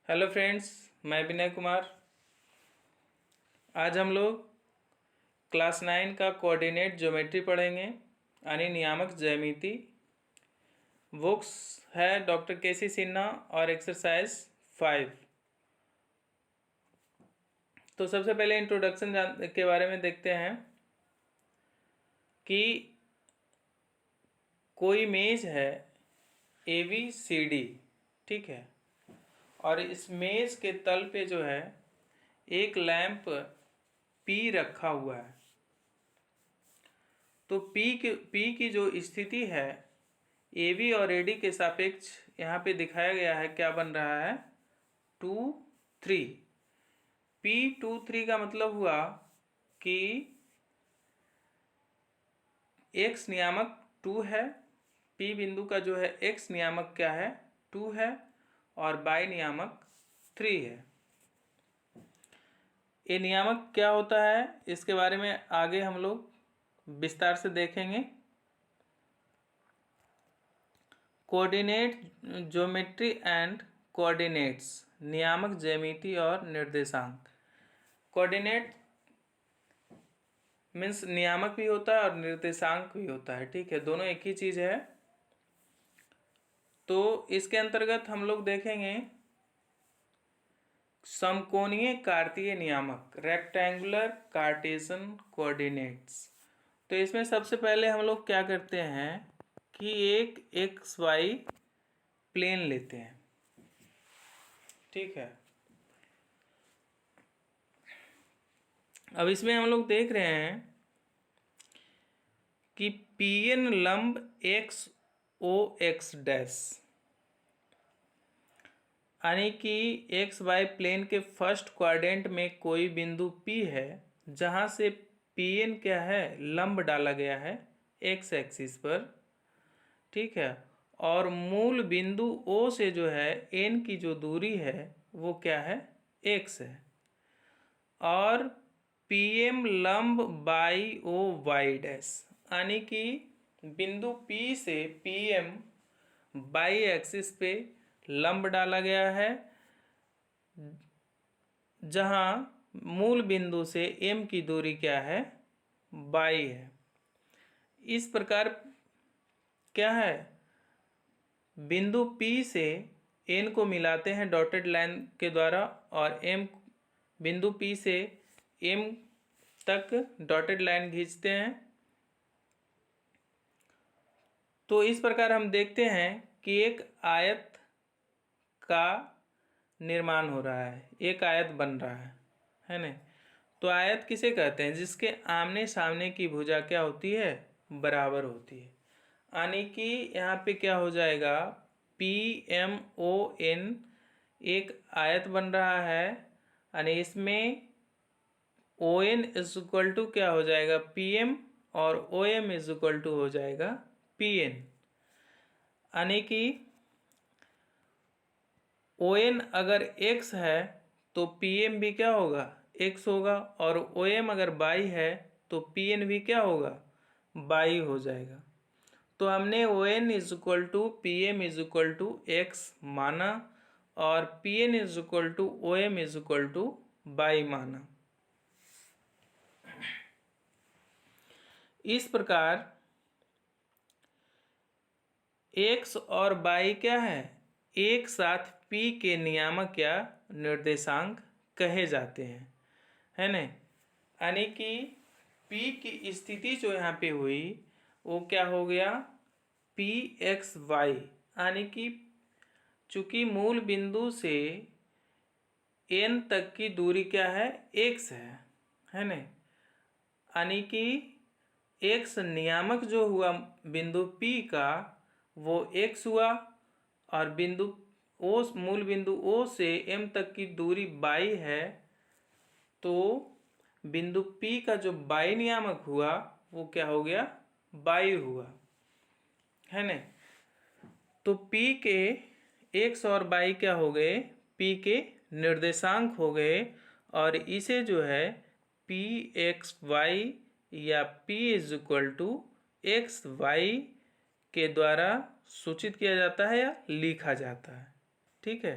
Hello friends, मैं विनय कुमार। आज हम लोग क्लास 9 का कोऑर्डिनेट ज्योमेट्री पढ़ेंगे, यानी नियामक ज्यामिति। बुक्स है डॉक्टर के.सी. सिन्हा और एक्सरसाइज 5। तो सबसे पहले इंट्रोडक्शन के बारे में देखते हैं कि कोई मेज है ABCD, ठीक है, और इस मेज के तल पे जो है एक लैंप P रखा हुआ है। तो P की जो स्थिति है AB और AD के सापेक्ष यहाँ पे दिखाया गया है, क्या बन रहा है 2 3। P2 3 का मतलब हुआ कि x नियामक 2 है, P बिंदु का जो है x नियामक क्या है 2 है और y नियामक 3 है। ये नियामक क्या होता है इसके बारे में आगे हम लोग विस्तार से देखेंगे। कोऑर्डिनेट ज्योमेट्री एंड कोऑर्डिनेट्स, नियामक ज्यामिति और निर्देशांक। कोऑर्डिनेट मीन्स नियामक भी होता है और निर्देशांक भी होता है, ठीक है, दोनों एक ही चीज़ है। तो इसके अंतर्गत हम लोग देखेंगे समकोणीय कार्तीय नियामक, रेक्टेंगुलर कार्टेशियन कोऑर्डिनेट्स। तो इसमें सबसे पहले हम लोग क्या करते हैं कि एक XY प्लेन लेते हैं, ठीक है। अब इसमें हम लोग देख रहे हैं कि PN लंब XOX डैश, यानी कि XY प्लेन के फर्स्ट क्वाड्रेंट में कोई बिंदु P है जहां से PN क्या है लंब डाला गया है X एक्सिस पर, ठीक है, और मूल बिंदु O से जो है N की जो दूरी है वो क्या है X है, और PM लंब बाई OY डैश, यानी कि बिंदु P से PM बाई एक्सिस पे लंब डाला गया है जहां मूल बिंदु से M की दूरी क्या है बाई है। इस प्रकार क्या है बिंदु P से N को मिलाते हैं डॉटेड लाइन के द्वारा, और बिंदु P से M तक डॉटेड लाइन खींचते हैं। तो इस प्रकार हम देखते हैं कि एक आयत का निर्माण हो रहा है, एक आयत बन रहा है ना। तो आयत किसे कहते हैं जिसके आमने सामने की भुजा क्या होती है बराबर होती है, यानी कि यहाँ पे क्या हो जाएगा PMON एक आयत बन रहा है, यानी इसमें ON इज इक्वल टू क्या हो जाएगा PM और OM इज इक्वल टू हो जाएगा PN, यानी कि ON अगर x है तो PM भी क्या होगा x होगा, और OM अगर y है तो PN भी क्या होगा y हो जाएगा। तो हमने ON is equal to PM is equal to x माना और PN is equal to OM is equal to y माना। इस प्रकार x और y क्या है एक साथ P के नियामक या निर्देशांक कहे जाते हैं, है न। यानी कि P की स्थिति जो यहाँ पे हुई वो क्या हो गया PXY, यानी कि चूंकि मूल बिंदु से N तक की दूरी क्या है x है न, यानी कि x नियामक जो हुआ बिंदु P का वो x हुआ, और बिंदु O मूल बिंदु O से M तक की दूरी y है, तो बिंदु P का जो y नियामक हुआ वो क्या हो गया y हुआ, है न। तो P के x और y क्या हो गए P के निर्देशांक हो गए, और इसे जो है PXY या P is equal to XY के द्वारा सूचित किया जाता है या लिखा जाता है, ठीक है।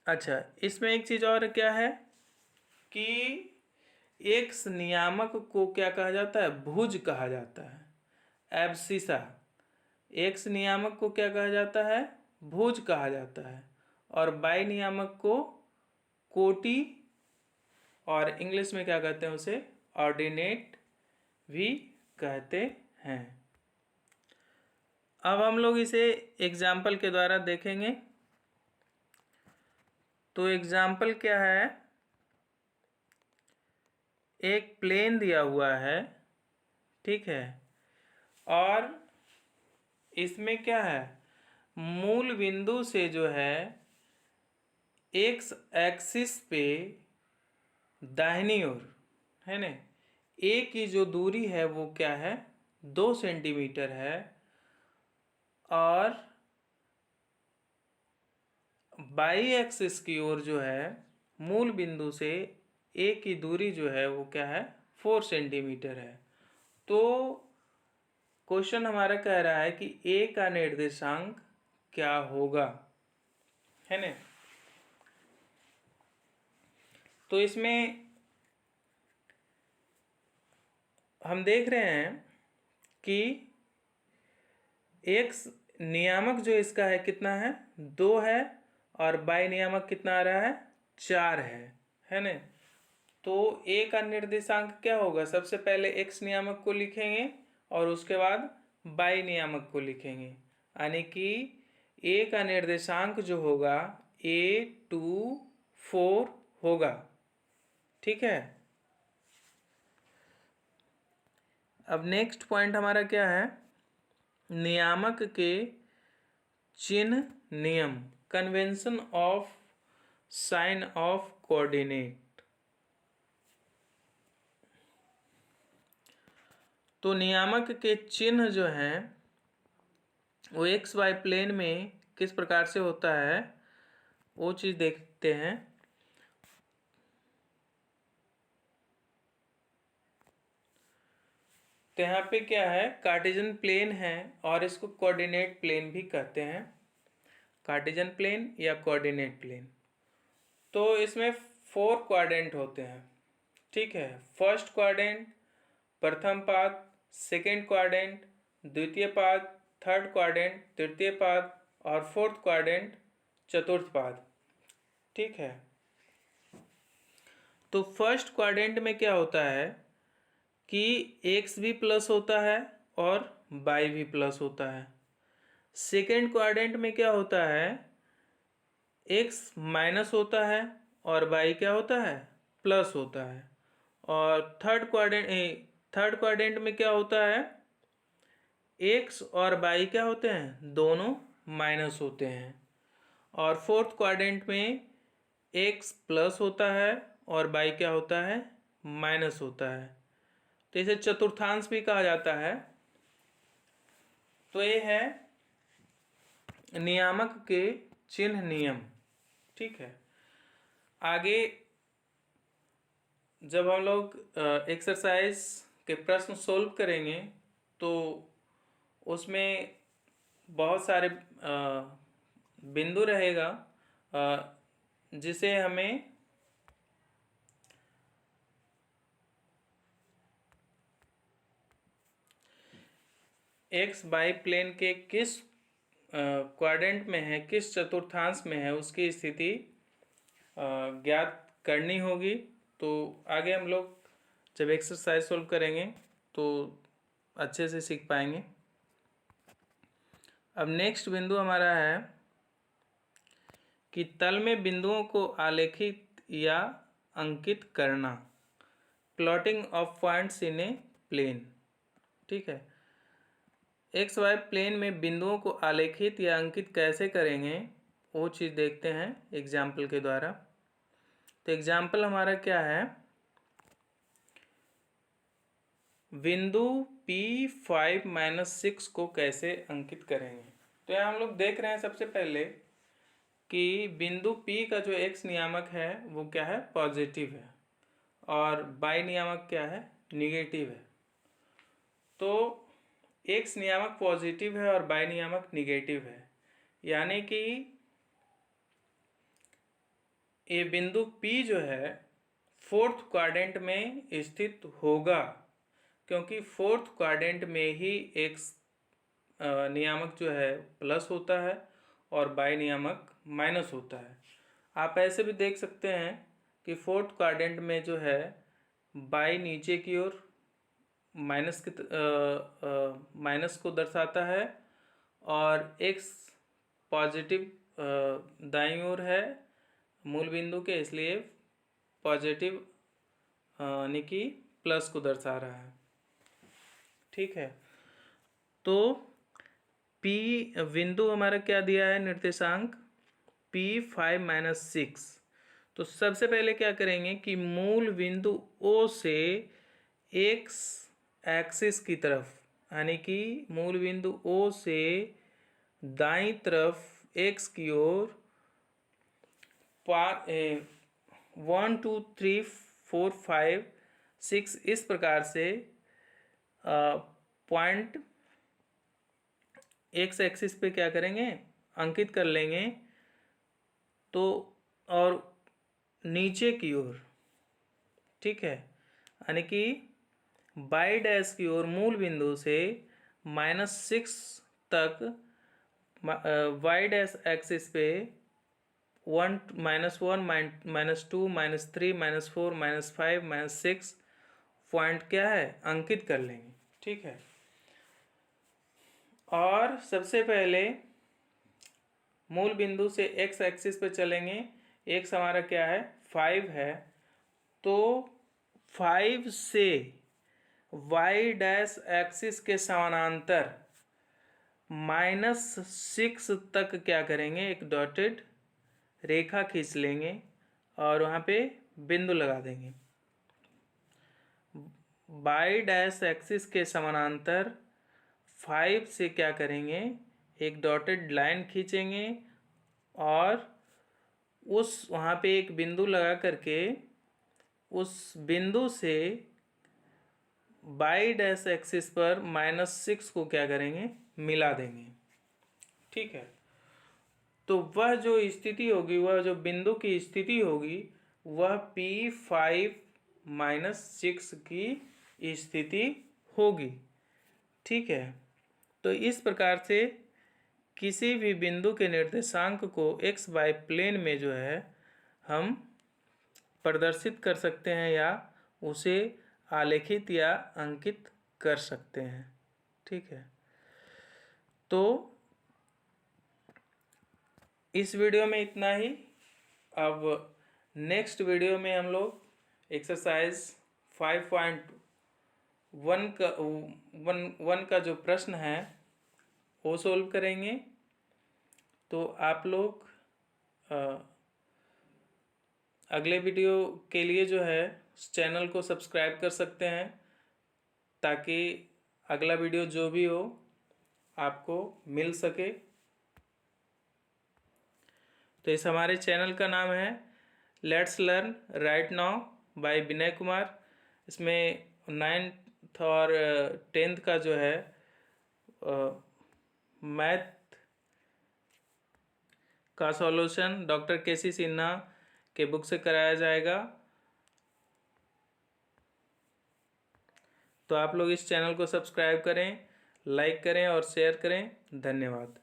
अच्छा, इसमें एक चीज़ और क्या है कि एक्स नियामक को क्या कहा जाता है? भुज कहा जाता है। एब्सिसा एक्स नियामक को क्या कहा जाता है? भुज कहा जाता है। और बाई नियामक को कोटि, और इंग्लिश में क्या कहते हैं उसे? ऑर्डिनेट भी कहते हैं। अब हम लोग इसे एग्जाम्पल के द्वारा देखेंगे। तो एग्जाम्पल क्या है? एक प्लेन दिया हुआ है, ठीक है, और इसमें क्या है? मूल बिंदु से जो है एक्स एक्सिस पे दाहिनी ओर, है ना, ए की जो दूरी है वो क्या है? 2 सेंटीमीटर है, और बाई एक्सिस की ओर जो है मूल बिंदु से ए की दूरी जो है वो क्या है? 4 सेंटीमीटर है। तो क्वेश्चन हमारा कह रहा है कि ए का निर्देशांक क्या होगा, है ना। तो इसमें हम देख रहे हैं कि एक्स नियामक जो इसका है कितना है? 2 है, और बाई नियामक कितना आ रहा है? 4 है ना। तो ए का निर्देशांक क्या होगा? सबसे पहले एक्स नियामक को लिखेंगे और उसके बाद बाई नियामक को लिखेंगे, यानी कि ए का निर्देशांक जो होगा A24 होगा, ठीक है। अब नेक्स्ट पॉइंट हमारा क्या है? नियामक के चिन्ह नियम, convention of sine of coordinate. तो नियामक के चिन्ह जो हैं वो एक्स वाई प्लेन में किस प्रकार से होता है वो चीज़ देखते हैं। तो यहाँ पे क्या है? कार्टेशियन प्लेन है और इसको कोऑर्डिनेट प्लेन भी कहते हैं, कार्टेशियन प्लेन या कोऑर्डिनेट प्लेन। तो इसमें 4 क्वाड्रेंट होते हैं, ठीक है। फर्स्ट क्वाड्रेंट प्रथम पाद, सेकेंड क्वाड्रेंट द्वितीय पाद, थर्ड क्वाड्रेंट तृतीय पाद, और फोर्थ क्वाड्रेंट चतुर्थ पाद, ठीक है। तो फर्स्ट क्वाड्रेंट में क्या होता है कि एक्स भी प्लस होता है और बाई भी प्लस होता है। सेकेंड क्वाड्रेंट में क्या होता है? एक्स माइनस होता है और बाई क्या होता है? प्लस होता है। और थर्ड क्वाड्रेंट में क्या होता है? एक्स और बाई क्या होते हैं? दोनों माइनस होते हैं। और फोर्थ क्वाड्रेंट में एक्स प्लस होता है और बाई क्या होता है? माइनस होता है। तो इसे चतुर्थांश भी कहा जाता है। तो ये है नियामक के चिन्ह नियम, ठीक है। आगे जब हम लोग एक्सरसाइज के प्रश्न सोल्व करेंगे तो उसमें बहुत सारे बिंदु रहेगा जिसे हमें एक्स बाई प्लेन के किस क्वाड्रेंट में है, किस चतुर्थांश में है, उसकी स्थिति ज्ञात करनी होगी। तो आगे हम लोग जब एक्सरसाइज सोल्व करेंगे तो अच्छे से सीख पाएंगे। अब नेक्स्ट बिंदु हमारा है कि तल में बिंदुओं को आलेखित या अंकित करना, plotting of points in a plane, ठीक है। एक्स वाई प्लेन में बिंदुओं को आलेखित या अंकित कैसे करेंगे वो चीज़ देखते हैं एग्जाम्पल के द्वारा। तो एग्जाम्पल हमारा क्या है? बिंदु P5-6 को कैसे अंकित करेंगे। तो यहाँ हम लोग देख रहे हैं सबसे पहले कि बिंदु P का जो एक्स नियामक है वो क्या है? पॉजिटिव है, और बाई नियामक क्या है? निगेटिव है। तो एक्स नियामक पॉजिटिव है और बाई नियामक निगेटिव है, यानी कि ये बिंदु P जो है फोर्थ क्वाड्रेंट में स्थित होगा, क्योंकि फोर्थ क्वाड्रेंट में ही एक नियामक जो है प्लस होता है और बाई नियामक माइनस होता है। आप ऐसे भी देख सकते हैं कि फोर्थ क्वाड्रेंट में जो है बाई नीचे की ओर माइनस को दर्शाता है और एक्स पॉजिटिव दाईं ओर है मूल बिंदु के, इसलिए पॉजिटिव यानी कि प्लस को दर्शा रहा है। ठीक है, तो P बिंदु हमारा क्या दिया है निर्देशांक P5-6। तो सबसे पहले क्या करेंगे कि मूल बिंदु O से एक्स एक्सिस की तरफ, यानी कि मूल बिंदु O से दाईं तरफ एक्स की ओर 1 2 3 4 5 6 इस प्रकार से पॉइंट एक्स एक्सिस पे क्या करेंगे अंकित कर लेंगे। तो और नीचे की ओर, ठीक है, यानी कि बाई डैश की ओर मूल बिंदु से -6 तक वाई डैश एक्सिस पे 1 -1 -2 -3 -4 -5 -6 पॉइंट क्या है अंकित कर लेंगे। ठीक है, और सबसे पहले मूल बिंदु से एक्स एक्सिस पे चलेंगे। एक्स हमारा क्या है 5 है, तो 5 से वाई डैश एक्सिस के समानांतर -6 तक क्या करेंगे एक डॉटेड रेखा खींच लेंगे और वहाँ पे बिंदु लगा देंगे। वाई डैश एक्सिस के समानांतर 5 से क्या करेंगे एक डॉटेड लाइन खींचेंगे और उस वहाँ पे एक बिंदु लगा करके उस बिंदु से बाई डैश एक्सिस पर -6 को क्या करेंगे मिला देंगे। ठीक है, तो वह जो स्थिति होगी, वह जो बिंदु की स्थिति होगी, वह P5-6 की स्थिति होगी। ठीक है, तो इस प्रकार से किसी भी बिंदु के निर्देशांक को एक्स वाई प्लेन में जो है हम प्रदर्शित कर सकते हैं या उसे आलेखित या अंकित कर सकते हैं। ठीक है, तो इस वीडियो में इतना ही। अब नेक्स्ट वीडियो में हम लोग एक्सरसाइज 5.1 का जो प्रश्न है वो सोल्व करेंगे। तो आप लोग अगले वीडियो के लिए जो है चैनल को सब्सक्राइब कर सकते हैं, ताकि अगला वीडियो जो भी हो आपको मिल सके। तो इस हमारे चैनल का नाम है let's learn right now by Vinay Kumar. इसमें 9th और 10th का जो है मैथ का सॉल्यूशन डॉक्टर केसी सिन्हा के बुक से कराया जाएगा। तो आप लोग इस चैनल को सब्सक्राइब करें, लाइक करें और शेयर करें। धन्यवाद।